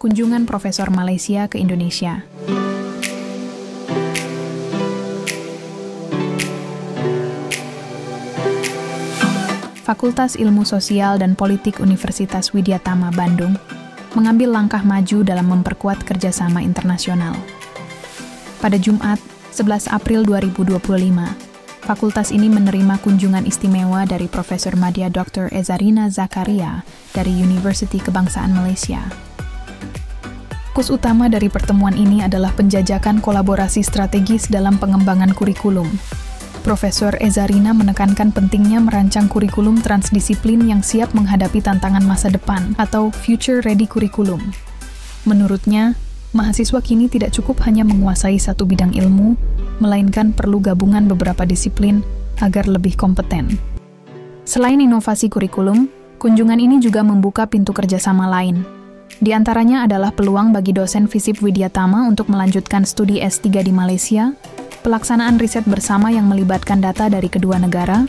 Kunjungan Profesor Malaysia ke Indonesia. Fakultas Ilmu Sosial dan Politik Universitas Widyatama Bandung mengambil langkah maju dalam memperkuat kerjasama internasional. Pada Jumat, 11 April 2025, fakultas ini menerima kunjungan istimewa dari Profesor Madya Dr. Ezarina Zakaria dari Universiti Kebangsaan Malaysia. Fokus utama dari pertemuan ini adalah penjajakan kolaborasi strategis dalam pengembangan kurikulum. Profesor Ezarina menekankan pentingnya merancang kurikulum transdisiplin yang siap menghadapi tantangan masa depan atau Future Ready Curriculum. Menurutnya, mahasiswa kini tidak cukup hanya menguasai satu bidang ilmu, melainkan perlu gabungan beberapa disiplin agar lebih kompeten. Selain inovasi kurikulum, kunjungan ini juga membuka pintu kerjasama lain. Di antaranya adalah peluang bagi dosen FISIP Widyatama untuk melanjutkan studi S3 di Malaysia, pelaksanaan riset bersama yang melibatkan data dari kedua negara,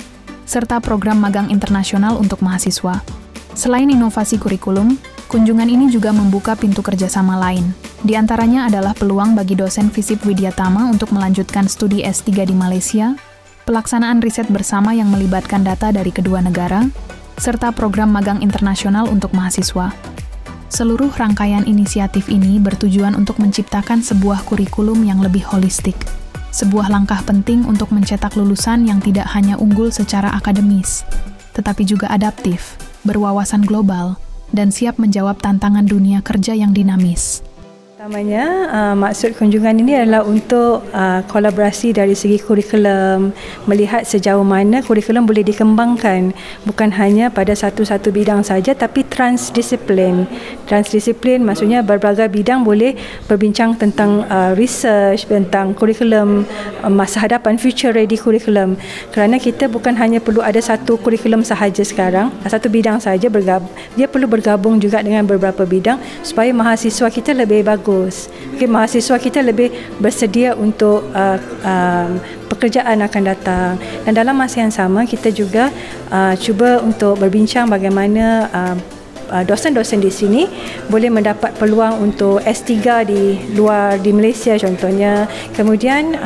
serta program magang internasional untuk mahasiswa. Selain inovasi kurikulum, kunjungan ini juga membuka pintu kerjasama lain. Di antaranya adalah peluang bagi dosen FISIP Widyatama untuk melanjutkan studi S3 di Malaysia, pelaksanaan riset bersama yang melibatkan data dari kedua negara, serta program magang internasional untuk mahasiswa. Seluruh rangkaian inisiatif ini bertujuan untuk menciptakan sebuah kurikulum yang lebih holistik, sebuah langkah penting untuk mencetak lulusan yang tidak hanya unggul secara akademis, tetapi juga adaptif, berwawasan global, dan siap menjawab tantangan dunia kerja yang dinamis. Pertamanya, maksud kunjungan ini adalah untuk kolaborasi dari segi kurikulum, melihat sejauh mana kurikulum boleh dikembangkan, bukan hanya pada satu-satu bidang saja, tapi transdisiplin. Transdisiplin maksudnya berbagai bidang boleh berbincang tentang research, tentang kurikulum masa hadapan, future ready kurikulum. Kerana kita bukan hanya perlu ada satu kurikulum sahaja sekarang, satu bidang sahaja dia perlu bergabung juga dengan beberapa bidang supaya mahasiswa kita lebih bagus. Mahasiswa kita lebih bersedia untuk pekerjaan akan datang. Dan dalam masa yang sama, kita juga cuba untuk berbincang bagaimana dosen-dosen di sini boleh mendapat peluang untuk S3 di luar, di Malaysia contohnya. Kemudian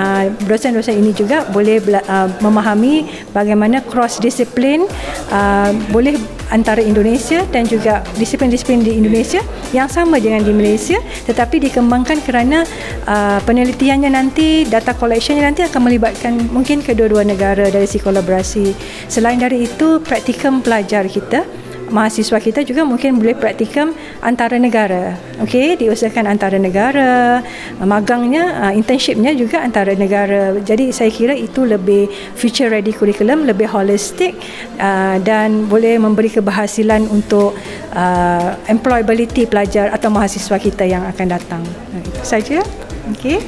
dosen-dosen ini juga boleh memahami bagaimana cross-disiplin boleh antara Indonesia dan juga disiplin-disiplin di Indonesia yang sama dengan di Malaysia, tetapi dikembangkan kerana penelitiannya nanti, data collectionnya nanti akan melibatkan mungkin kedua-dua negara dari segi kolaborasi. Selain dari itu, praktikum pelajar kita, mahasiswa kita juga mungkin boleh praktikum antara negara. Okey, diusahakan antara negara, magangnya, internshipnya juga antara negara. Jadi saya kira itu lebih future ready curriculum, lebih holistik dan boleh memberi keberhasilan untuk employability pelajar atau mahasiswa kita yang akan datang. Itu saja. Okey.